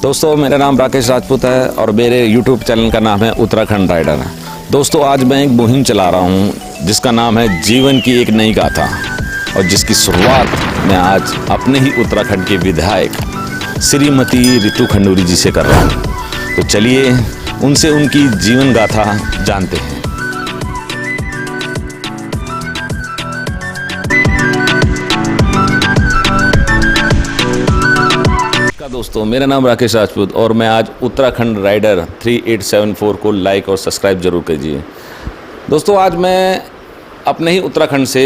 दोस्तों मेरा नाम राकेश राजपूत है और मेरे YouTube चैनल का नाम है उत्तराखंड राइडर। दोस्तों आज मैं एक मुहिम चला रहा हूँ जिसका नाम है जीवन की एक नई गाथा और जिसकी शुरुआत मैं आज अपने ही उत्तराखंड के विधायक श्रीमती रितु खंडूरी जी से कर रहा हूँ। तो चलिए उनसे उनकी जीवन गाथा जानते हैं। दोस्तों मेरा नाम राकेश राजपूत और मैं आज उत्तराखंड राइडर 3874 को लाइक और सब्सक्राइब जरूर कीजिए। दोस्तों आज मैं अपने ही उत्तराखंड से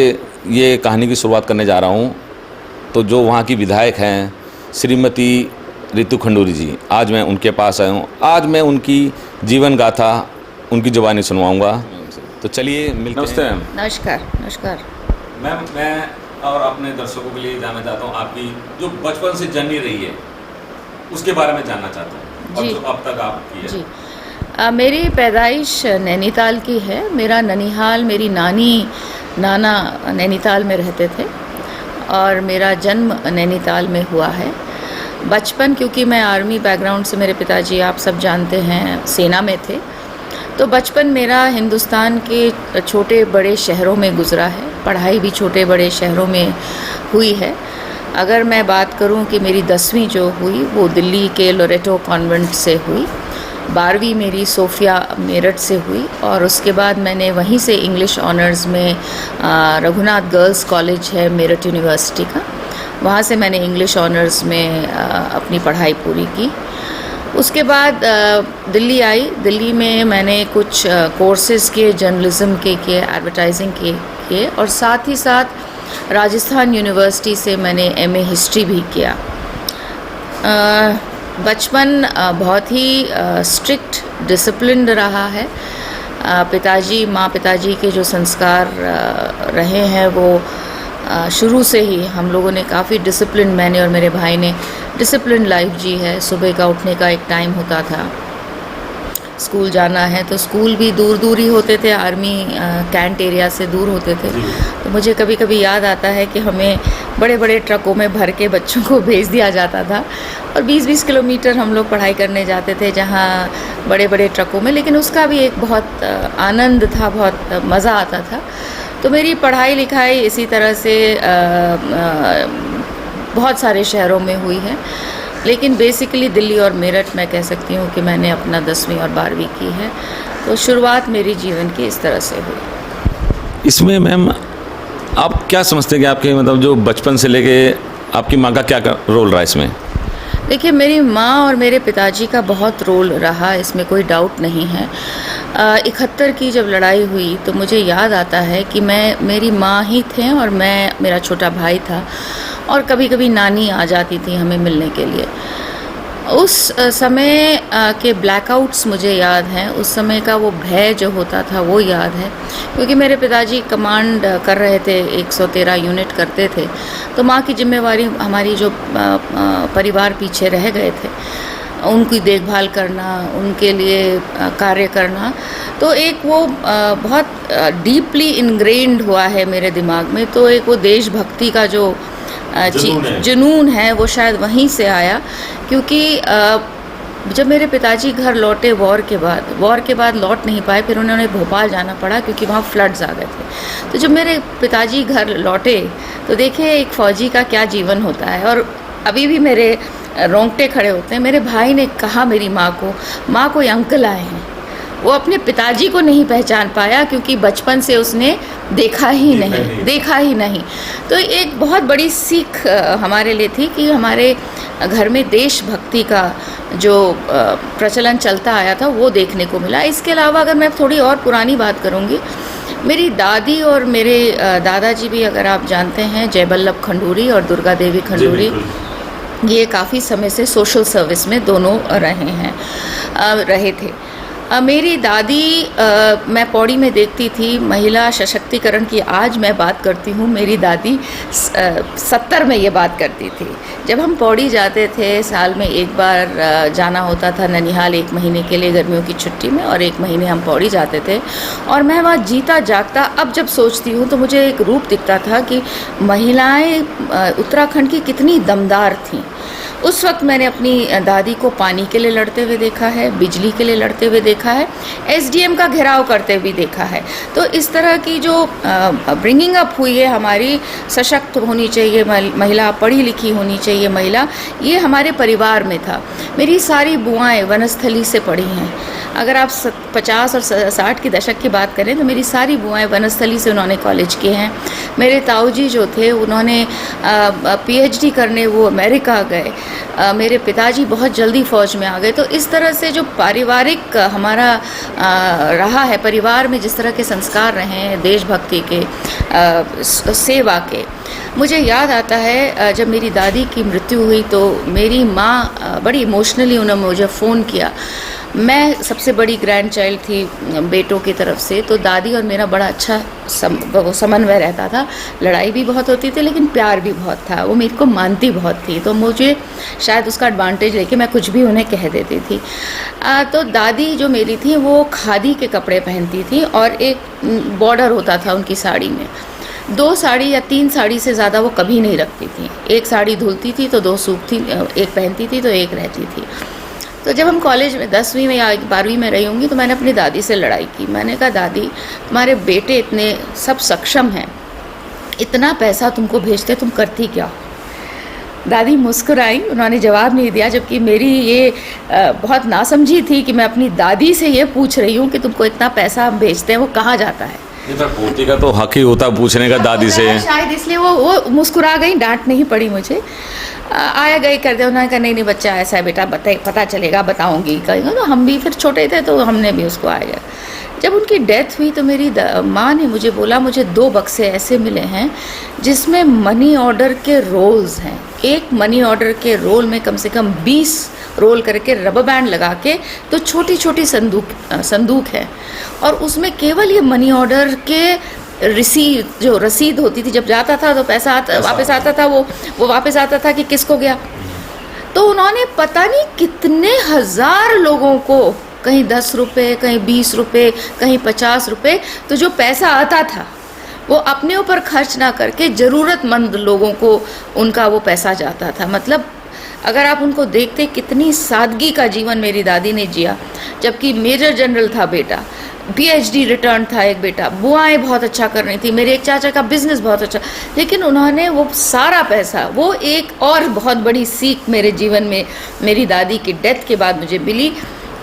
ये कहानी की शुरुआत करने जा रहा हूँ। तो जो वहाँ की विधायक हैं श्रीमती रितु खंडूरी जी, आज मैं उनके पास आया हूँ। आज मैं उनकी जीवन गाथा उनकी ज़ुबानी सुनवाऊँगा। तो चलिए मिलते हैं। नमस्ते मैम। नमस्कार। नमस्कार मैम, मैं और अपने दर्शकों के लिए जानना चाहता हूँ आपकी जो बचपन से जर्नी रही है उसके बारे में जानना चाहता हूँ और जो अब तक आप की है। जी, मेरी पैदाइश नैनीताल की है। मेरा ननिहाल, मेरी नाना नैनीताल में रहते थे और मेरा जन्म नैनीताल में हुआ है। बचपन, क्योंकि मैं आर्मी बैकग्राउंड से, मेरे पिताजी आप सब जानते हैं सेना में थे, तो बचपन मेरा हिंदुस्तान के छोटे बड़े शहरों में गुजरा है। पढ़ाई भी छोटे बड़े शहरों में हुई है। अगर मैं बात करूं कि मेरी 10वीं जो हुई वो दिल्ली के लोरेटो कॉन्वेंट से हुई, 12वीं मेरी सोफिया मेरठ से हुई और उसके बाद मैंने वहीं से इंग्लिश ऑनर्स में रघुनाथ गर्ल्स कॉलेज है मेरठ यूनिवर्सिटी का, वहाँ से मैंने इंग्लिश ऑनर्स में अपनी पढ़ाई पूरी की। उसके बाद दिल्ली आई। दिल्ली में मैंने कुछ कोर्सेज़ किए, जर्नलिज़्म के किए, एडवर्टाइजिंग के किए और साथ ही साथ राजस्थान यूनिवर्सिटी से मैंने एमए हिस्ट्री भी किया। बचपन बहुत ही स्ट्रिक्ट डिसिप्लिन्ड रहा है। पिताजी के जो संस्कार रहे हैं वो शुरू से ही हम लोगों ने काफ़ी डिसिप्लिन, मैंने और मेरे भाई ने डिसिप्लिन लाइफ जी है। सुबह का उठने का एक टाइम होता था, स्कूल जाना है तो स्कूल भी दूर ही होते थे, आर्मी कैंट एरिया से दूर होते थे। तो मुझे कभी कभी याद आता है कि हमें बड़े बड़े ट्रकों में भर के बच्चों को भेज दिया जाता था और 20-20 किलोमीटर हम लोग पढ़ाई करने जाते थे जहाँ बड़े बड़े ट्रकों में, लेकिन उसका भी एक बहुत आनंद था, बहुत मज़ा आता था। तो मेरी पढ़ाई लिखाई इसी तरह से बहुत सारे शहरों में हुई है, लेकिन बेसिकली दिल्ली और मेरठ मैं कह सकती हूँ कि मैंने अपना 10वीं और 12वीं की है। तो शुरुआत मेरी जीवन की इस तरह से हुई। इसमें मैम आप क्या समझते हैं कि आपके मतलब जो बचपन से लेके आपकी माँ का क्या रोल रहा इसमें? देखिए, मेरी माँ और मेरे पिताजी का बहुत रोल रहा, इसमें कोई डाउट नहीं है। 71 की जब लड़ाई हुई तो मुझे याद आता है कि मेरी माँ ही थे और मेरा छोटा भाई था और कभी कभी नानी आ जाती थी हमें मिलने के लिए। उस समय के ब्लैकआउट्स मुझे याद हैं, उस समय का वो भय जो होता था वो याद है, क्योंकि मेरे पिताजी कमांड कर रहे थे, 113 यूनिट करते थे। तो माँ की जिम्मेवारी, हमारी जो परिवार पीछे रह गए थे उनकी देखभाल करना, उनके लिए कार्य करना, तो एक वो बहुत डीपली इनग्रेन्ड हुआ है मेरे दिमाग में। तो एक वो देशभक्ति का जो जुनून है वो शायद वहीं से आया, क्योंकि जब मेरे पिताजी घर लौटे वॉर के बाद लौट नहीं पाए, फिर उन्होंने भोपाल जाना पड़ा क्योंकि वहाँ फ्लड्स आ गए थे। तो जब मेरे पिताजी घर लौटे तो देखिए एक फ़ौजी का क्या जीवन होता है, और अभी भी मेरे रोंगटे खड़े होते हैं। मेरे भाई ने कहा मेरी माँ को ये अंकल आए हैं। वो अपने पिताजी को नहीं पहचान पाया क्योंकि बचपन से उसने देखा ही नहीं। तो एक बहुत बड़ी सीख हमारे लिए थी कि हमारे घर में देशभक्ति का जो प्रचलन चलता आया था वो देखने को मिला। इसके अलावा अगर मैं थोड़ी और पुरानी बात करूँगी, मेरी दादी और मेरे दादाजी भी, अगर आप जानते हैं, जयबल्लभ खंडूरी और दुर्गा देवी खंडूरी, ये काफ़ी समय से सोशल सर्विस में दोनों रहे थे। मेरी दादी, मैं पौड़ी में देखती थी महिला सशक्तिकरण की। आज मैं बात करती हूँ, मेरी दादी 70 में ये बात करती थी। जब हम पौड़ी जाते थे, साल में एक बार जाना होता था ननिहाल 1 महीने के लिए गर्मियों की छुट्टी में, और 1 महीने हम पौड़ी जाते थे। और मैं वहाँ जीता जागता अब जब सोचती हूँ तो मुझे एक रूप दिखता था कि महिलाएं उत्तराखंड की कितनी दमदार थीं। उस वक्त मैंने अपनी दादी को पानी के लिए लड़ते हुए देखा है, बिजली के लिए लड़ते हुए देखा है, एसडीएम का घेराव करते हुए देखा है। तो इस तरह की जो ब्रिंगिंग अप हुई है हमारी, सशक्त होनी चाहिए महिला, पढ़ी लिखी होनी चाहिए महिला, ये हमारे परिवार में था। मेरी सारी बुआएं वनस्थली से पढ़ी हैं। अगर आप 50 और 60 के दशक की बात करें तो मेरी सारी बुआएं वनस्थली से उन्होंने कॉलेज किए हैं। मेरे ताऊजी जो थे उन्होंने पीएचडी करने वो अमेरिका गए। मेरे पिताजी बहुत जल्दी फ़ौज में आ गए। तो इस तरह से जो पारिवारिक हमारा रहा है, परिवार में जिस तरह के संस्कार रहे हैं देशभक्ति के, सेवा के, मुझे याद आता है जब मेरी दादी की मृत्यु हुई तो मेरी माँ बड़ी इमोशनली उन्होंने मुझे फ़ोन किया। मैं सबसे बड़ी ग्रैंड चाइल्ड थी बेटों की तरफ से, तो दादी और मेरा बड़ा अच्छा समन्वय रहता था। लड़ाई भी बहुत होती थी लेकिन प्यार भी बहुत था। वो मेरे को मानती बहुत थी, तो मुझे शायद उसका एडवांटेज लेके मैं कुछ भी उन्हें कह देती थी। तो दादी जो मेरी थी वो खादी के कपड़े पहनती थी और एक बॉर्डर होता था उनकी साड़ी में। 2 साड़ी या 3 साड़ी से ज़्यादा वो कभी नहीं रखती थी। एक साड़ी धुलती थी तो 2 सूखती, एक पहनती थी तो एक रहती थी। तो जब हम कॉलेज में 10वीं में या 12वीं में रही होंगी तो मैंने अपनी दादी से लड़ाई की। मैंने कहा, दादी तुम्हारे बेटे इतने सब सक्षम हैं, इतना पैसा तुमको भेजते, तुम करती क्या? दादी मुस्कुराई, उन्होंने जवाब नहीं दिया, जबकि मेरी ये बहुत नासमझी थी कि मैं अपनी दादी से ये पूछ रही हूँ कि तुमको इतना पैसा हम भेजते हैं, वो कहाँ जाता है? इधर पोती का तो हक ही होता पूछने का दादी से। शायद इसलिए वो मुस्कुरा गई, डांट नहीं पड़ी मुझे। आया गई कर दे, उन्होंने कहा नहीं बच्चा ऐसा है बेटा, पता चलेगा, बताऊंगी कहेंगे। तो हम भी फिर छोटे थे तो हमने भी उसको आया। जब उनकी डेथ हुई तो मेरी माँ ने मुझे बोला, मुझे 2 बक्से ऐसे मिले हैं जिसमें मनी ऑर्डर के रोल्स हैं। एक मनी ऑर्डर के रोल में कम से कम 20 रोल करके रबर बैंड लगा के तो छोटी छोटी संदूक है, और उसमें केवल ये मनी ऑर्डर के रसीद होती थी। जब जाता था तो पैसा वापस आता था, वो वापस आता था कि किसको गया। तो उन्होंने पता नहीं कितने हजार लोगों को, कहीं 10 रुपये, कहीं 20 रुपये, कहीं 50 रुपये, तो जो पैसा आता था वो अपने ऊपर खर्च ना करके ज़रूरतमंद लोगों को उनका वो पैसा जाता था। मतलब अगर आप उनको देखते कितनी सादगी का जीवन मेरी दादी ने जिया। जबकि मेजर जनरल था बेटा, पीएचडी रिटर्न था एक बेटा, बुआएं बहुत अच्छा कर रही थी, मेरे एक चाचा का बिजनेस बहुत अच्छा, लेकिन उन्होंने वो सारा पैसा, वो एक और बहुत बड़ी सीख मेरे जीवन में मेरी दादी की डेथ के बाद मुझे मिली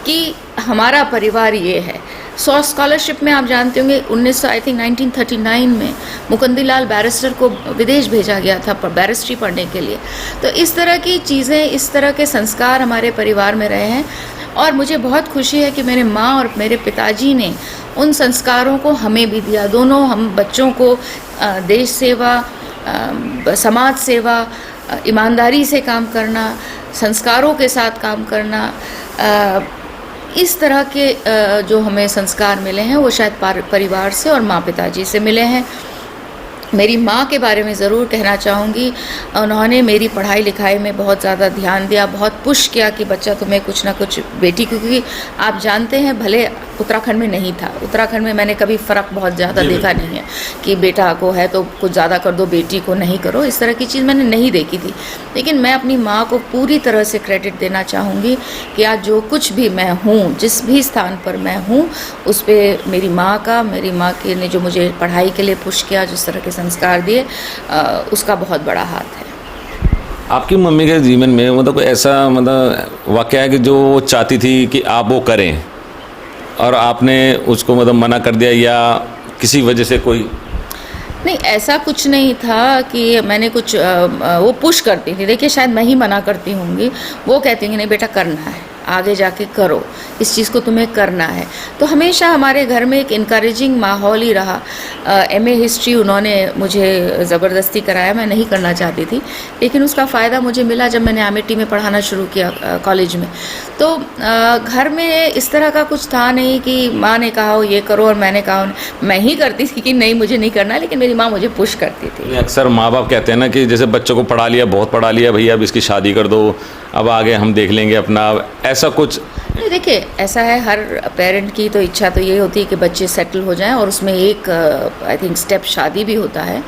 कि हमारा परिवार ये है। स्कॉलरशिप में आप जानते होंगे 1939 में मुकुंदीलाल बैरिस्टर को विदेश भेजा गया था बैरिस्ट्री पढ़ने के लिए। तो इस तरह की चीज़ें, इस तरह के संस्कार हमारे परिवार में रहे हैं, और मुझे बहुत खुशी है कि मेरे माँ और मेरे पिताजी ने उन संस्कारों को हमें भी दिया। दोनों हम बच्चों को देश सेवा, समाज सेवा, ईमानदारी से काम करना, संस्कारों के साथ काम करना, इस तरह के जो हमें संस्कार मिले हैं वो शायद परिवार से और माँ पिताजी से मिले हैं। मेरी माँ के बारे में ज़रूर कहना चाहूँगी, उन्होंने मेरी पढ़ाई लिखाई में बहुत ज़्यादा ध्यान दिया, बहुत पुश किया कि बच्चा तुम्हें कुछ ना कुछ, बेटी, क्योंकि आप जानते हैं भले उत्तराखंड में नहीं था, उत्तराखंड में मैंने कभी फ़र्क बहुत ज़्यादा देखा नहीं है कि बेटा को है तो कुछ ज़्यादा कर दो, बेटी को नहीं करो, इस तरह की चीज़ मैंने नहीं देखी थी। लेकिन मैं अपनी माँ को पूरी तरह से क्रेडिट देना चाहूँगी कि आज जो कुछ भी मैं हूँ, जिस भी स्थान पर मैं हूँ, उस पर मेरी माँ की ने जो मुझे पढ़ाई के लिए पुश किया, जिस तरह के संस्कार दिए, उसका बहुत बड़ा हाथ है। आपकी मम्मी के जीवन में मतलब कोई ऐसा मतलब वाक़या है कि जो वो चाहती थी कि आप वो करें और आपने उसको मतलब मना कर दिया, या किसी वजह से कोई? नहीं, ऐसा कुछ नहीं था कि मैंने कुछ वो पुश करती थी। देखिए, शायद मैं ही मना करती होंगी, वो कहती होंगी नहीं बेटा करना है, आगे जाके करो, इस चीज़ को तुम्हें करना है। तो हमेशा हमारे घर में एक इनकरेजिंग माहौल ही रहा। एमए हिस्ट्री उन्होंने मुझे ज़बरदस्ती कराया, मैं नहीं करना चाहती थी, लेकिन उसका फ़ायदा मुझे मिला जब मैंने एमएटी में पढ़ाना शुरू किया कॉलेज में। तो घर में इस तरह का कुछ था नहीं कि माँ ने कहा हो ये करो और मैंने कहा, मैं ही करती थी कि नहीं मुझे नहीं करना, लेकिन मेरी माँ मुझे पुश करती थी। अक्सर माँ बाप कहते हैं ना कि जैसे बच्चों को पढ़ा लिया, बहुत पढ़ा लिया भैया, अब इसकी शादी कर दो, अब आगे हम देख लेंगे अपना, ऐसा कुछ नहीं, देखिए ऐसा है, हर पेरेंट की तो इच्छा तो ये होती है कि बच्चे सेटल हो जाएं, और उसमें एक आई थिंक स्टेप शादी भी होता है।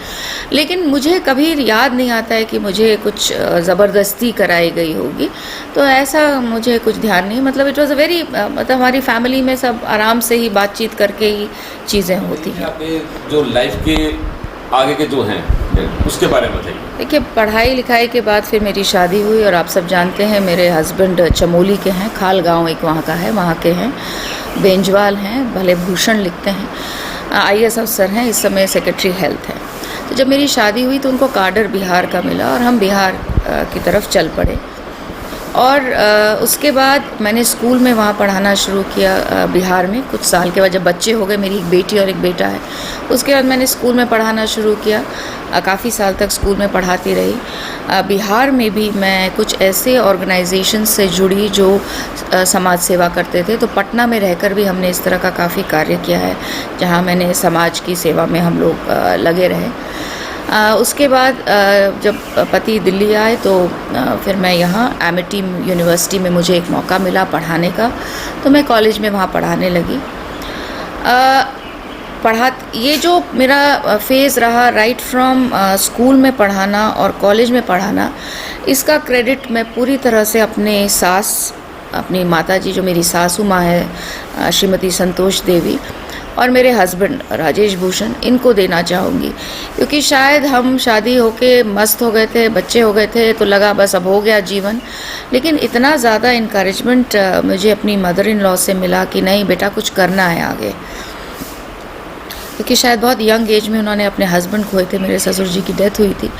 लेकिन मुझे कभी याद नहीं आता है कि मुझे कुछ ज़बरदस्ती कराई गई होगी, तो ऐसा मुझे कुछ ध्यान नहीं। मतलब इट वॉज़ अ वेरी, मतलब हमारी फैमिली में सब आराम से ही बातचीत करके ही चीज़ें होती हैं। आपके जो लाइफ के आगे के जो हैं उसके बारे में बताइए। देखिए, पढ़ाई लिखाई के बाद फिर मेरी शादी हुई, और आप सब जानते हैं मेरे हस्बैंड चमोली के हैं, खाल गांव एक वहाँ का है, वहाँ के हैं, बेंजवाल हैं, भले भूषण लिखते हैं, IAS अफसर हैं, इस समय सेक्रेटरी हेल्थ हैं। तो जब मेरी शादी हुई तो उनको काडर बिहार का मिला, और हम बिहार की तरफ चल पड़े। और उसके बाद मैंने स्कूल में वहाँ पढ़ाना शुरू किया बिहार में। कुछ साल के बाद जब बच्चे हो गए, मेरी एक बेटी और एक बेटा है, उसके बाद मैंने स्कूल में पढ़ाना शुरू किया। काफ़ी साल तक स्कूल में पढ़ाती रही। बिहार में भी मैं कुछ ऐसे ऑर्गेनाइजेशन से जुड़ी जो समाज सेवा करते थे, तो पटना में रहकर भी हमने इस तरह का काफ़ी कार्य किया है, जहाँ मैंने समाज की सेवा में हम लोग लगे रहे। उसके बाद जब पति दिल्ली आए तो फिर मैं यहाँ एमिटी यूनिवर्सिटी में मुझे एक मौका मिला पढ़ाने का, तो मैं कॉलेज में वहाँ पढ़ाने लगी। ये जो मेरा फेज़ रहा राइट फ्रॉम स्कूल में पढ़ाना और कॉलेज में पढ़ाना, इसका क्रेडिट मैं पूरी तरह से अपनी माताजी जो मेरी सासू माँ है श्रीमती संतोष देवी, और मेरे हस्बैंड राजेश भूषण, इनको देना चाहूँगी। क्योंकि शायद हम शादी होके मस्त हो गए थे, बच्चे हो गए थे, तो लगा बस अब हो गया जीवन। लेकिन इतना ज़्यादा इनकरेजमेंट मुझे अपनी मदर इन लॉ से मिला कि नहीं बेटा, कुछ करना है आगे। क्योंकि शायद बहुत यंग एज में उन्होंने अपने हस्बैंड खोए थे, मेरे ससुर जी की डेथ हुई थी,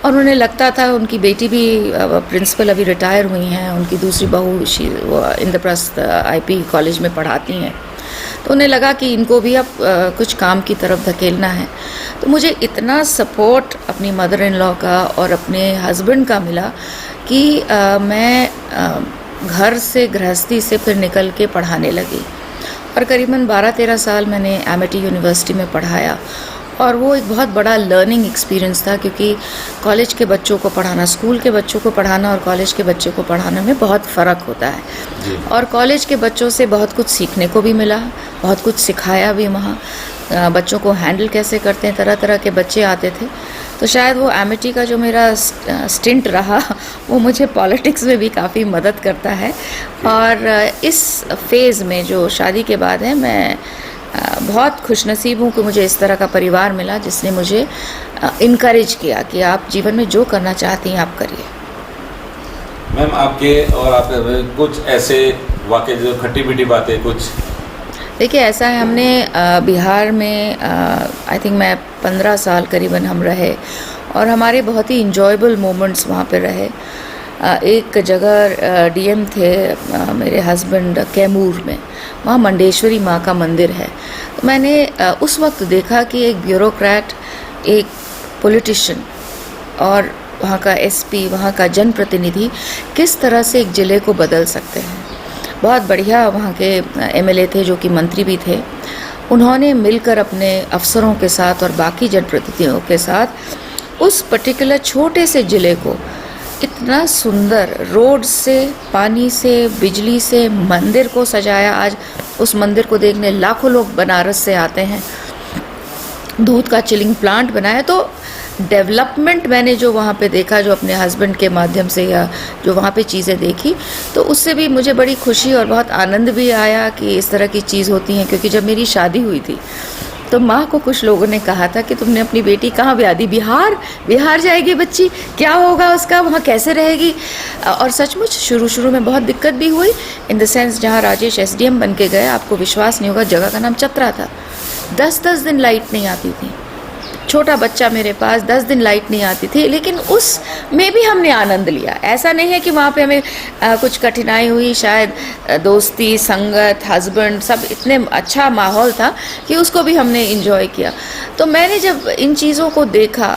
और उन्हें लगता था, उनकी बेटी भी प्रिंसिपल अभी रिटायर हुई हैं, उनकी दूसरी बहू इंद्रप्रस्थ IP कॉलेज में पढ़ाती हैं, तो उन्हें लगा कि इनको भी अब कुछ काम की तरफ धकेलना है। तो मुझे इतना सपोर्ट अपनी मदर इन लॉ का और अपने हस्बैंड का मिला कि मैं घर से, गृहस्थी से फिर निकल के पढ़ाने लगी, और करीबन 12-13 साल मैंने एमिटी यूनिवर्सिटी में पढ़ाया। और वो एक बहुत बड़ा लर्निंग एक्सपीरियंस था, क्योंकि कॉलेज के बच्चों को पढ़ाना, स्कूल के बच्चों को पढ़ाना और कॉलेज के बच्चे को पढ़ाने में बहुत फ़र्क होता है। और कॉलेज के बच्चों से बहुत कुछ सीखने को भी मिला, बहुत कुछ सिखाया भी वहाँ। बच्चों को हैंडल कैसे करते हैं, तरह तरह के बच्चे आते थे। तो शायद वो एमिटी का जो मेरा स्टिंट रहा, वो मुझे पॉलिटिक्स में भी काफ़ी मदद करता है। और इस फेज़ में जो शादी के बाद है, मैं बहुत खुशनसीब हूँ कि मुझे इस तरह का परिवार मिला जिसने मुझे इनकरेज किया कि आप जीवन में जो करना चाहती हैं आप करिए। मैम, आपके और आपके कुछ ऐसे वाक़े जो खट्टी मीठी बातें कुछ? देखिए, ऐसा है, हमने बिहार में आई थिंक मैं 15 साल करीबन हम रहे, और हमारे बहुत ही इंजॉयबल मोमेंट्स वहाँ पे रहे। एक जगह DM थे मेरे हस्बैंड, कैमूर में, वहाँ मंडेश्वरी माँ का मंदिर है। तो मैंने उस वक्त देखा कि एक ब्यूरोक्रेट, एक पॉलिटिशियन और वहाँ का SP, वहाँ का जनप्रतिनिधि किस तरह से एक ज़िले को बदल सकते हैं। बहुत बढ़िया वहाँ के MLA थे जो कि मंत्री भी थे। उन्होंने मिलकर अपने अफसरों के साथ और बाकी जनप्रतिनिधियों के साथ उस पर्टिकुलर छोटे से ज़िले को इतना सुंदर, रोड से, पानी से, बिजली से, मंदिर को सजाया। आज उस मंदिर को देखने लाखों लोग बनारस से आते हैं। दूध का चिलिंग प्लांट बनाया। तो डेवलपमेंट मैंने जो वहाँ पे देखा, जो अपने हस्बैंड के माध्यम से, या जो वहाँ पे चीज़ें देखी, तो उससे भी मुझे बड़ी खुशी और बहुत आनंद भी आया कि इस तरह की चीज़ होती हैं। क्योंकि जब मेरी शादी हुई थी तो माँ को कुछ लोगों ने कहा था कि तुमने अपनी बेटी कहाँ ब्याह दी, बिहार जाएगी बच्ची, क्या होगा उसका, वहाँ कैसे रहेगी। और सचमुच शुरू में बहुत दिक्कत भी हुई, इन द सेंस जहाँ राजेश SDM बन के गए, आपको विश्वास नहीं होगा, जगह का नाम चतरा था। 10-10 दिन लाइट नहीं आती थी, छोटा बच्चा मेरे पास, 10 दिन लाइट नहीं आती थी, लेकिन उस में भी हमने आनंद लिया। ऐसा नहीं है कि वहाँ पे हमें कुछ कठिनाई हुई, शायद दोस्ती, संगत, हस्बैंड, सब इतने अच्छा माहौल था कि उसको भी हमने इंजॉय किया। तो मैंने जब इन चीज़ों को देखा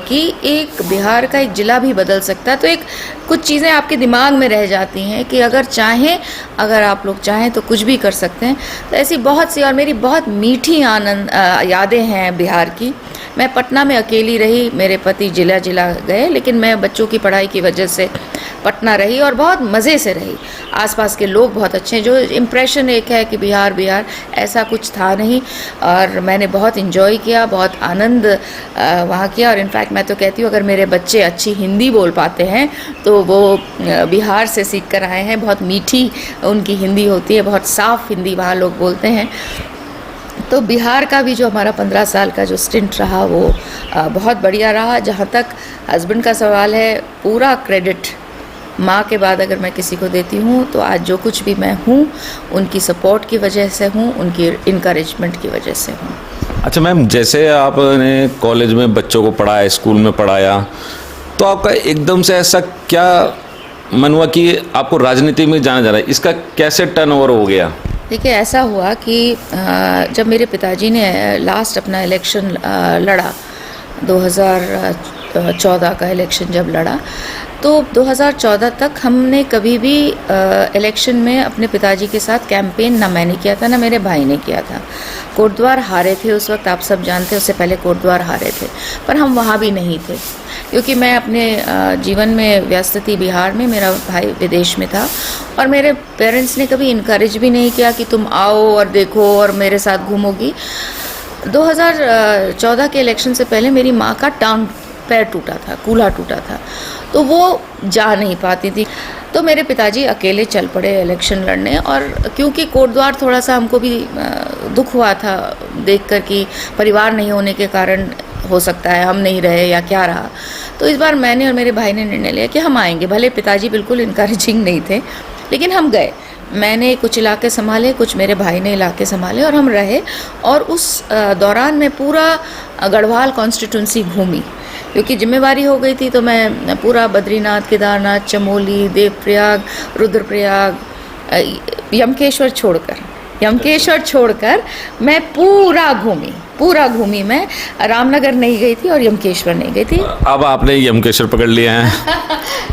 कि एक बिहार का एक ज़िला भी बदल सकता है, तो एक कुछ चीज़ें आपके दिमाग में रह जाती हैं कि अगर आप लोग चाहें तो कुछ भी कर सकते हैं। तो ऐसी बहुत सी, और मेरी बहुत मीठी यादें हैं बिहार की, मैं पटना में अकेली रही, मेरे पति जिला जिला गए, लेकिन मैं बच्चों की पढ़ाई की वजह से पटना रही और बहुत मज़े से रही। आसपास के लोग बहुत अच्छे हैं। जो इम्प्रेशन एक है कि बिहार बिहार, ऐसा कुछ था नहीं, और मैंने बहुत इन्जॉय किया, बहुत आनंद वहाँ किया। और इनफैक्ट मैं तो कहती हूँ अगर मेरे बच्चे अच्छी हिंदी बोल पाते हैं तो वो बिहार से सीख कर आए हैं। बहुत मीठी उनकी हिंदी होती है, बहुत साफ़ हिंदी वहाँ लोग बोलते हैं। तो बिहार का भी जो हमारा 15 साल का जो स्टिंट रहा वो बहुत बढ़िया रहा। जहाँ तक हस्बैंड का सवाल है, पूरा क्रेडिट माँ के बाद अगर मैं किसी को देती हूँ तो आज जो कुछ भी मैं हूँ उनकी सपोर्ट की वजह से हूँ, उनकी इनकरेजमेंट की वजह से हूँ। अच्छा मैम, जैसे आपने कॉलेज में बच्चों को पढ़ाया, स्कूल में पढ़ाया, तो आपका एकदम से ऐसा क्या मन हुआ कि आपको राजनीति में जाना जा रहा है? इसका कैसे टर्नओवर हो गया? देखिए, ऐसा हुआ कि जब मेरे पिताजी ने लास्ट अपना इलेक्शन लड़ा, 2014 का इलेक्शन जब लड़ा, तो 2014 तक हमने कभी भी इलेक्शन में अपने पिताजी के साथ कैंपेन ना मैंने किया था ना मेरे भाई ने किया था। कोटद्वार हारे थे उस वक्त, आप सब जानते हैं, उससे पहले कोटद्वार हारे थे, पर हम वहाँ भी नहीं थे क्योंकि मैं अपने जीवन में व्यस्त थी बिहार में, मेरा भाई विदेश में था और मेरे पेरेंट्स ने कभी इनकरेज भी नहीं किया कि तुम आओ और देखो और मेरे साथ घूमोगी। 2014 के इलेक्शन से पहले मेरी माँ का टांग पैर टूटा था, कूल्हा टूटा था, तो वो जा नहीं पाती थी। तो मेरे पिताजी अकेले चल पड़े इलेक्शन लड़ने, और क्योंकि कोटद्वार थोड़ा सा हमको भी दुख हुआ था देखकर कि परिवार नहीं होने के कारण हो सकता है हम नहीं रहे या क्या रहा, तो इस बार मैंने और मेरे भाई ने निर्णय लिया कि हम आएंगे। भले पिताजी बिल्कुल इनकरेजिंग नहीं थे, लेकिन हम गए। मैंने कुछ इलाके संभाले, कुछ मेरे भाई ने इलाके संभाले और हम रहे। और उस दौरान मैं पूरा गढ़वाल कॉन्स्टिट्यूंसी घूमी क्योंकि जिम्मेवारी हो गई थी। तो मैं पूरा बद्रीनाथ, केदारनाथ, चमोली, देवप्रयाग, रुद्रप्रयाग, यमकेश्वर छोड़कर मैं पूरा घूमी। मैं रामनगर नहीं गई थी और यमकेश्वर नहीं गई थी। अब आपने यमकेश्वर पकड़ लिया है।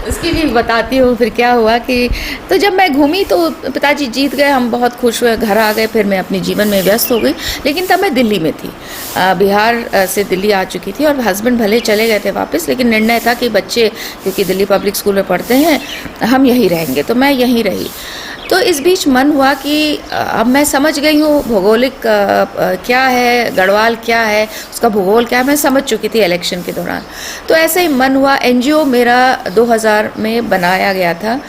उसकी भी बताती हूँ फिर क्या हुआ कि तो जब मैं घूमी तो पिताजी जीत गए, हम बहुत खुश हुए, घर आ गए। फिर मैं अपने जीवन में व्यस्त हो गई, लेकिन तब मैं दिल्ली में थी, बिहार से दिल्ली आ चुकी थी और हस्बैंड भले चले गए थे वापस, लेकिन निर्णय था कि बच्चे क्योंकि दिल्ली पब्लिक स्कूल में पढ़ते हैं, हम यहीं रहेंगे, तो मैं यहीं रही। तो इस बीच मन हुआ कि अब मैं समझ गई हूँ भौगोलिक क्या है, गढ़वाल क्या है, उसका भूगोल क्या है, मैं समझ चुकी थी इलेक्शन के दौरान। तो ऐसे ही मन हुआ, एनजीओ मेरा 2000 में बनाया गया था,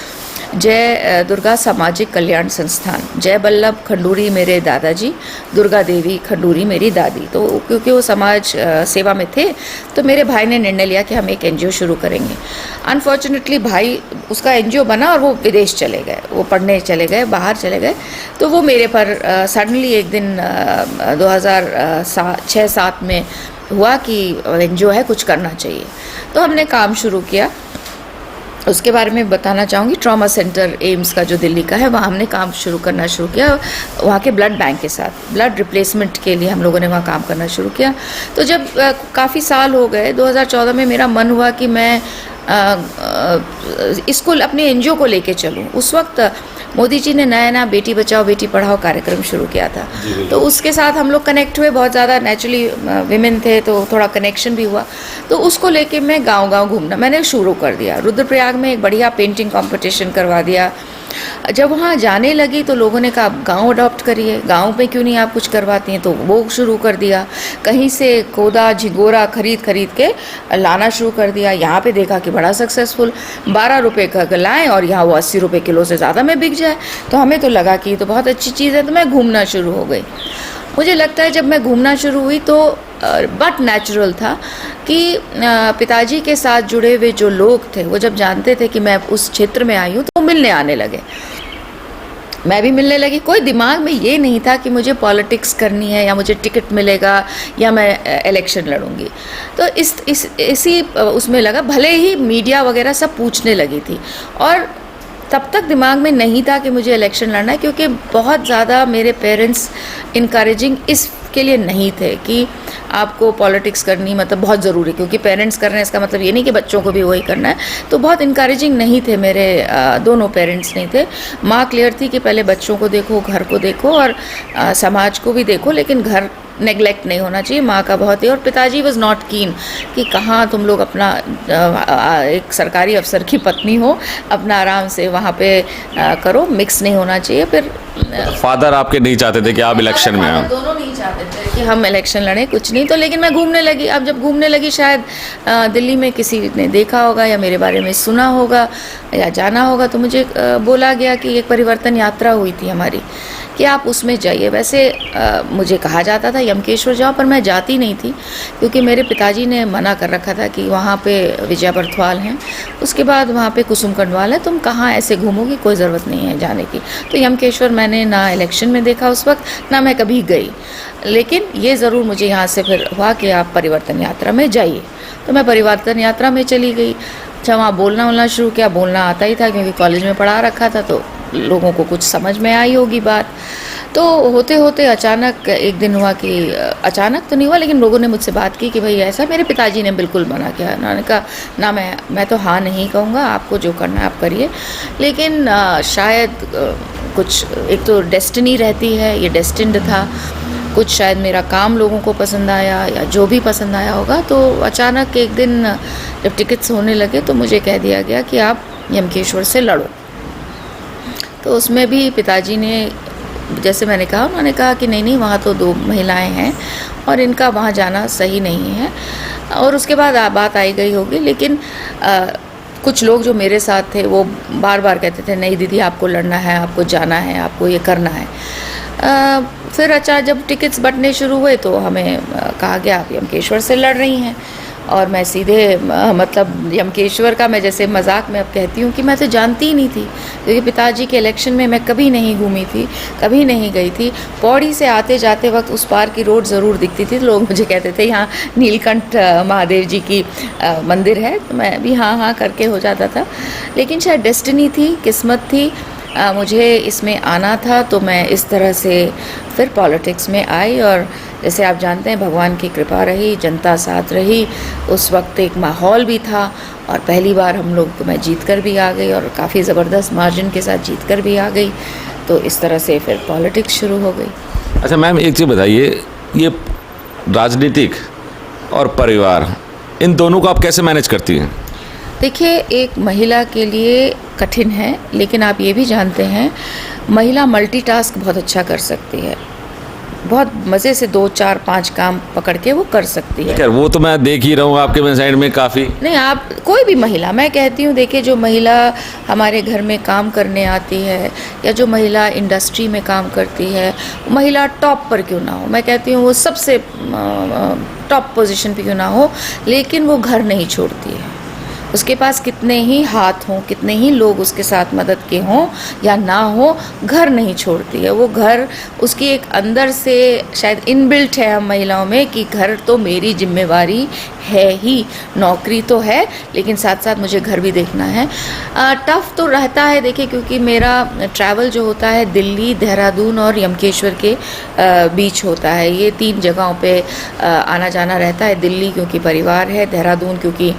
जय दुर्गा सामाजिक कल्याण संस्थान। जय वल्लभ खंडूरी मेरे दादाजी, दुर्गा देवी खंडूरी मेरी दादी। तो क्योंकि वो समाज सेवा में थे, तो मेरे भाई ने निर्णय लिया कि हम एक एनजीओ शुरू करेंगे। अनफॉर्चुनेटली भाई, उसका एनजीओ बना और वो विदेश चले गए, वो पढ़ने चले गए, बाहर चले गए। तो वो मेरे पर सडनली एक दिन 2006-07 में हुआ कि एनजीओ है, कुछ करना चाहिए। तो हमने काम शुरू किया। उसके बारे में बताना चाहूँगी। ट्रॉमा सेंटर एम्स का जो दिल्ली का है, वहाँ हमने काम करना शुरू किया। वहाँ के ब्लड बैंक के साथ ब्लड रिप्लेसमेंट के लिए हम लोगों ने वहाँ काम करना शुरू किया। तो जब काफ़ी साल हो गए, 2014 में मेरा मन हुआ कि मैं इसको अपने एनजीओ को लेके चलूँ। उस वक्त मोदी जी ने नया बेटी बचाओ बेटी पढ़ाओ कार्यक्रम शुरू किया था, तो उसके साथ हम लोग कनेक्ट हुए बहुत ज़्यादा। नेचुरली विमेन थे तो थोड़ा कनेक्शन भी हुआ। तो उसको लेके मैं गांव-गांव घूमना मैंने शुरू कर दिया। रुद्रप्रयाग में एक बढ़िया पेंटिंग कंपटीशन करवा दिया। जब वहाँ जाने लगी तो लोगों ने कहा गांव अडॉप्ट करिए, गांव में क्यों नहीं आप कुछ करवाती हैं, तो वो शुरू कर दिया। कहीं से कोदा झिंगोरा खरीद के लाना शुरू कर दिया। यहाँ पे देखा कि बड़ा सक्सेसफुल, 12 रुपये का लाएँ और यहाँ वो 80 रुपये किलो से ज़्यादा में बिक जाए। तो हमें तो लगा कि तो बहुत अच्छी चीज़ है, तो मैं घूमना शुरू हो गई। मुझे लगता है जब मैं घूमना शुरू हुई तो बट नेचुरल था कि पिताजी के साथ जुड़े हुए जो लोग थे वो जब जानते थे कि मैं उस क्षेत्र में आई हूँ तो मिलने आने लगे, मैं भी मिलने लगी। कोई दिमाग में ये नहीं था कि मुझे पॉलिटिक्स करनी है या मुझे टिकट मिलेगा या मैं इलेक्शन लड़ूंगी। तो इसी उसमें लगा, भले ही मीडिया वगैरह सब पूछने लगी थी, और तब तक दिमाग में नहीं था कि मुझे इलेक्शन लड़ना है, क्योंकि बहुत ज़्यादा मेरे पेरेंट्स इनकरेजिंग इसके लिए नहीं थे कि आपको पॉलिटिक्स करनी मतलब बहुत ज़रूरी, क्योंकि पेरेंट्स कर रहे हैं इसका मतलब ये नहीं कि बच्चों को भी वही करना है। तो बहुत इनकरेजिंग नहीं थे मेरे, दोनों पेरेंट्स नहीं थे। माँ क्लियर थी कि पहले बच्चों को देखो, घर को देखो और समाज को भी देखो, लेकिन घर नेगलेक्ट नहीं होना चाहिए माँ का बहुत ही। और पिताजी वॉज नॉट कीन कि कहाँ तुम लोग अपना एक सरकारी अफसर की पत्नी हो, अपना आराम से वहाँ पे करो, मिक्स नहीं होना चाहिए। फिर फादर आपके नहीं चाहते थे कि आप इलेक्शन में आओ? दोनों नहीं चाहते थे कि हम इलेक्शन लड़ें, कुछ नहीं। तो लेकिन मैं घूमने लगी। अब जब घूमने लगी, शायद दिल्ली में किसी ने देखा होगा या मेरे बारे में सुना होगा या जाना होगा, तो मुझे बोला गया कि एक परिवर्तन यात्रा हुई थी हमारी, कि आप उसमें जाइए। वैसे मुझे कहा जाता था यमकेश्वर जाओ, पर मैं जाती नहीं थी क्योंकि मेरे पिताजी ने मना कर रखा था कि वहाँ पे विजया बर्थवाल हैं, उसके बाद वहाँ पे कुसुम कंडवाल है, तुम कहाँ ऐसे घूमोगी, कोई ज़रूरत नहीं है जाने की। तो यमकेश्वर मैंने ना इलेक्शन में देखा उस वक्त, ना मैं कभी गई। लेकिन ये ज़रूर मुझे यहाँ से फिर हुआ कि आप परिवर्तन यात्रा में जाइए। तो मैं परिवर्तन यात्रा में चली गई। अच्छा, वहाँ बोलना शुरू किया। बोलना आता ही था क्योंकि कॉलेज में पढ़ा रखा था, तो लोगों को कुछ समझ में आई होगी बात। तो होते होते अचानक एक दिन हुआ कि, अचानक तो नहीं हुआ लेकिन लोगों ने मुझसे बात की कि भाई ऐसा। मेरे पिताजी ने बिल्कुल मना किया। उन्होंने कहा ना, मैं तो हाँ नहीं कहूँगा, आपको जो करना है आप करिए। लेकिन शायद कुछ, एक तो डेस्टिनी रहती है, ये डेस्टिन्ड था। कुछ शायद मेरा काम लोगों को पसंद आया या जो भी पसंद आया होगा। तो अचानक एक दिन जब टिकट्स होने लगे तो मुझे कह दिया गया कि आप यमकेश्वर से लड़ो। तो उसमें भी पिताजी ने, जैसे मैंने कहा, उन्होंने कहा कि नहीं वहाँ तो 2 महिलाएं हैं और इनका वहाँ जाना सही नहीं है। और उसके बाद बात आई गई होगी। लेकिन कुछ लोग जो मेरे साथ थे वो बार बार कहते थे नहीं दीदी आपको लड़ना है, आपको जाना है, आपको ये करना है। फिर अचानक जब टिकट्स बंटने शुरू हुए तो हमें कहा गया आप यमकेश्वर से लड़ रही हैं। और मैं सीधे मतलब यमकेश्वर का, मैं जैसे मजाक में अब कहती हूँ कि मैं तो जानती ही नहीं थी, क्योंकि पिताजी के इलेक्शन में मैं कभी नहीं घूमी थी, कभी नहीं गई थी। पौड़ी से आते जाते वक्त उस पार की रोड ज़रूर दिखती थी, तो लोग मुझे कहते थे यहाँ नीलकंठ महादेव जी की मंदिर है, तो मैं भी हाँ करके हो जाता था। लेकिन शायद डेस्टिनी थी, किस्मत थी, मुझे इसमें आना था। तो मैं इस तरह से फिर पॉलिटिक्स में आई। और जैसे आप जानते हैं भगवान की कृपा रही, जनता साथ रही, उस वक्त एक माहौल भी था और पहली बार हम लोग, तो मैं जीत कर भी आ गई और काफ़ी ज़बरदस्त मार्जिन के साथ जीत कर भी आ गई। तो इस तरह से फिर पॉलिटिक्स शुरू हो गई। अच्छा मैम, एक चीज़ बताइए, ये राजनीतिक और परिवार, इन दोनों को आप कैसे मैनेज करती हैं? देखिए, एक महिला के लिए कठिन है, लेकिन आप ये भी जानते हैं महिला मल्टीटास्क बहुत अच्छा कर सकती है। बहुत मज़े से 2, 4, 5 काम पकड़ के वो कर सकती है। वो तो मैं देख ही रहा हूँ आपके साइड में काफ़ी। नहीं, आप कोई भी महिला, मैं कहती हूँ, देखिए जो महिला हमारे घर में काम करने आती है या जो महिला इंडस्ट्री में काम करती है, महिला टॉप पर क्यों ना हो, मैं कहती हूँ वो सबसे टॉप पोजीशन पे क्यों ना हो, लेकिन वो घर नहीं छोड़ती है। उसके पास कितने ही हाथ हों, कितने ही लोग उसके साथ मदद के हों या ना हो, घर नहीं छोड़ती है। वो घर उसकी एक अंदर से शायद इनबिल्ट है हम महिलाओं में कि घर तो मेरी जिम्मेवारी है ही, नौकरी तो है लेकिन साथ साथ मुझे घर भी देखना है। टफ तो रहता है, देखिए, क्योंकि मेरा ट्रैवल जो होता है दिल्ली, देहरादून और यमकेश्वर के बीच होता है। ये 3 जगहों पे आना जाना रहता है। दिल्ली क्योंकि परिवार है, देहरादून क्योंकि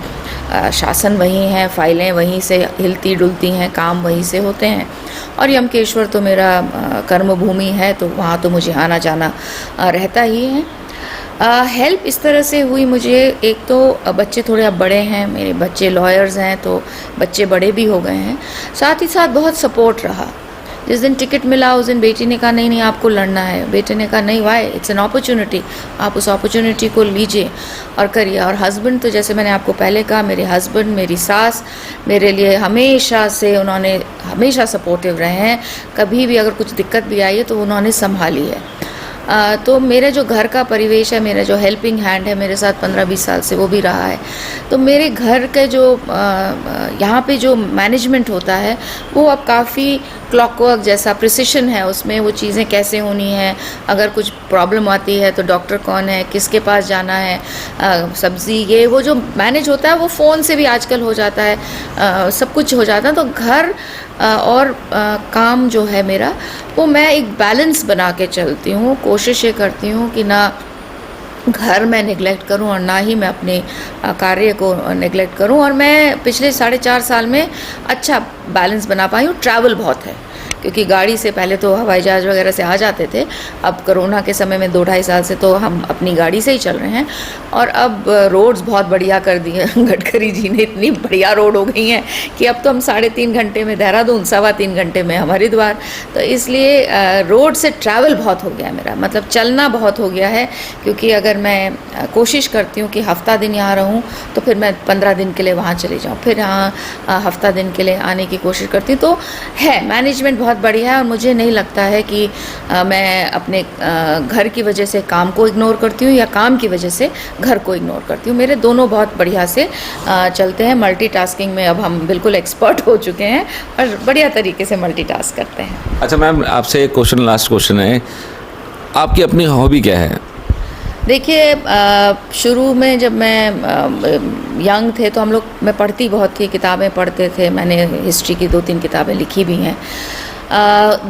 शासन वहीं है, फाइलें वहीं से हिलती डुलती हैं, काम वहीं से होते हैं, और यमकेश्वर तो मेरा कर्मभूमि है, तो वहाँ तो मुझे आना जाना रहता ही है। हेल्प इस तरह से हुई मुझे, एक तो बच्चे थोड़े अब बड़े हैं, मेरे बच्चे लॉयर्स हैं तो बच्चे बड़े भी हो गए हैं, साथ ही साथ बहुत सपोर्ट रहा। जिस दिन टिकट मिला उस दिन बेटी ने कहा नहीं आपको लड़ना है, बेटे ने कहा नहीं वाई, इट्स एन अपॉर्चुनिटी, आप उस अपॉर्चुनिटी को लीजिए और करिए। और हस्बैंड तो जैसे मैंने आपको पहले कहा, मेरे हस्बैंड, मेरी सास मेरे लिए हमेशा से, उन्होंने हमेशा सपोर्टिव रहे हैं। कभी भी अगर कुछ दिक्कत भी आई है तो उन्होंने संभाली है। तो मेरे जो घर का परिवेश है, मेरा जो हेल्पिंग हैंड है मेरे साथ 15-20 साल से, वो भी रहा है। तो मेरे घर के जो यहाँ पे जो मैनेजमेंट होता है वो अब काफ़ी क्लॉकवर्क जैसा प्रिसिशन है उसमें, वो चीज़ें कैसे होनी है, अगर कुछ प्रॉब्लम आती है तो डॉक्टर कौन है, किसके पास जाना है, सब्ज़ी, ये वो जो मैनेज होता है वो फ़ोन से भी आजकल हो जाता है, सब कुछ हो जाता है। तो घर और काम जो है मेरा, वो मैं एक बैलेंस बना के चलती हूँ। कोशिश ये करती हूँ कि ना घर मैं निगलेक्ट करूं और ना ही मैं अपने कार्य को निगलेक्ट करूं। और मैं पिछले 4.5 साल में अच्छा बैलेंस बना पाई हूँ। ट्रैवल बहुत है, क्योंकि गाड़ी से पहले तो हवाई जहाज़ वगैरह से आ जाते थे, अब कोरोना के समय में 2-2.5 साल से तो हम अपनी गाड़ी से ही चल रहे हैं। और अब रोड्स बहुत बढ़िया कर दी हैं गडकरी जी ने, इतनी बढ़िया रोड हो गई हैं कि अब तो हम 3.5 घंटे में देहरादून, 3.25 घंटे में हरिद्वार। तो इसलिए रोड से ट्रैवल बहुत हो गया है मेरा, मतलब चलना बहुत हो गया है। क्योंकि अगर मैं कोशिश करती हूँ कि हफ्ता दिन यहाँ रहूँ तो फिर मैं 15 दिन के लिए वहाँ चली जाऊँ, फिर यहाँ हफ्ता दिन के लिए आने की कोशिश करती हूँ। तो है मैनेजमेंट बहुत बढ़िया है, और मुझे नहीं लगता है कि मैं अपने घर की वजह से काम को इग्नोर करती हूँ या काम की वजह से घर को इग्नोर करती हूँ। मेरे दोनों बहुत बढ़िया से चलते हैं। मल्टीटास्किंग में अब हम बिल्कुल एक्सपर्ट हो चुके हैं और बढ़िया तरीके से मल्टीटास्क करते हैं। अच्छा मैम, आपसे एक क्वेश्चन, लास्ट क्वेश्चन है, आपकी अपनी हॉबी क्या है? देखिए, शुरू में जब मैं यंग थे तो मैं पढ़ती बहुत थी, किताबें पढ़ते थे। मैंने हिस्ट्री की 2-3 किताबें लिखी भी हैं।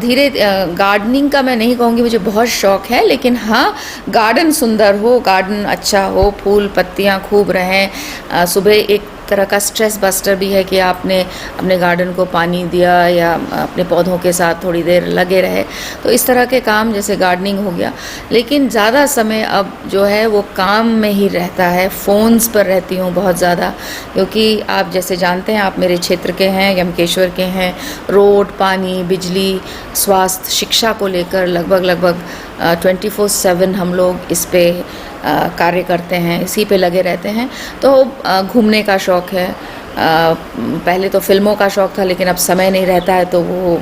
धीरे गार्डनिंग का मैं नहीं कहूँगी मुझे बहुत शौक़ है, लेकिन हाँ, गार्डन सुंदर हो, गार्डन अच्छा हो, फूल पत्तियाँ खूब रहें। सुबह एक तरह का स्ट्रेस बस्टर भी है कि आपने अपने गार्डन को पानी दिया या अपने पौधों के साथ थोड़ी देर लगे रहे। तो इस तरह के काम जैसे गार्डनिंग हो गया। लेकिन ज़्यादा समय अब जो है वो काम में ही रहता है, फ़ोन्स पर रहती हूँ बहुत ज़्यादा। क्योंकि आप जैसे जानते हैं, आप मेरे क्षेत्र के हैं, यमकेश्वर के हैं। रोड, पानी, बिजली, स्वास्थ्य, शिक्षा को लेकर लगभग 24/7 हम लोग इस पे कार्य करते हैं, इसी पे लगे रहते हैं। तो घूमने का शौक़ है। पहले तो फिल्मों का शौक़ था, लेकिन अब समय नहीं रहता है तो वो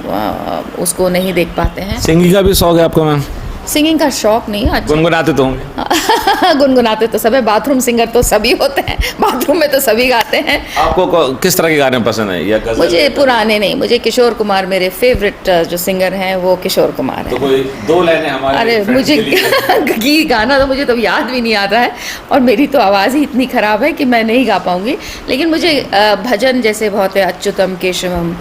उसको नहीं देख पाते हैं। सिंगिंग का भी शौक़ है आपको मैम? सिंगिंग का शौक़ नहीं है। गुनगुनाते तो होंगे? गुनगुनाते तो सब है, बाथरूम सिंगर तो सभी होते हैं, बाथरूम में तो सभी गाते हैं। आपको किस तरह के गाने पसंद है, या गज़ल? मुझे पुराने नहीं, मुझे किशोर कुमार, मेरे फेवरेट जो सिंगर हैं वो किशोर कुमार तो हैं। कोई 2 लाइनें हमारे अरे मुझे गीत गाना तो मुझे तो याद भी नहीं आता है, और मेरी तो आवाज़ ही इतनी ख़राब है कि मैं नहीं गा पाऊँगी। लेकिन मुझे भजन जैसे बहुत है, अच्युतम केशवम,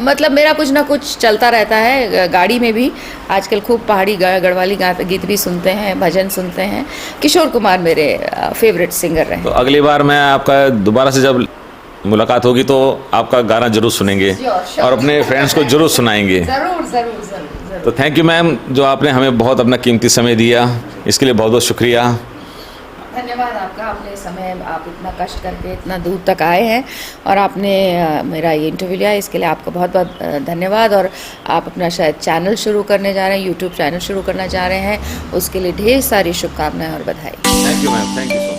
मतलब मेरा कुछ ना कुछ चलता रहता है। गाड़ी में भी आजकल खूब पहाड़ी गढ़वाली गीत भी सुनते हैं, भजन सुनते हैं। किशोर कुमार मेरे फेवरेट सिंगर रहे। तो अगली बार मैं आपका दोबारा से जब मुलाकात होगी तो आपका गाना जरूर सुनेंगे और अपने फ्रेंड्स को जरूर सुनाएंगे। ज़रूर। तो थैंक यू मैम, जो आपने हमें बहुत अपना कीमती समय दिया, इसके लिए बहुत बहुत शुक्रिया। धन्यवाद आपका। आपने समय, आप इतना कष्ट करके इतना दूर तक आए हैं और आपने मेरा ये इंटरव्यू लिया, इसके लिए आपका बहुत बहुत धन्यवाद। और आप अपना शायद चैनल शुरू करने जा रहे हैं, यूट्यूब चैनल शुरू करना चाह रहे हैं, उसके लिए ढेर सारी शुभकामनाएं और बधाई। Thank you ma'am, thank you so much.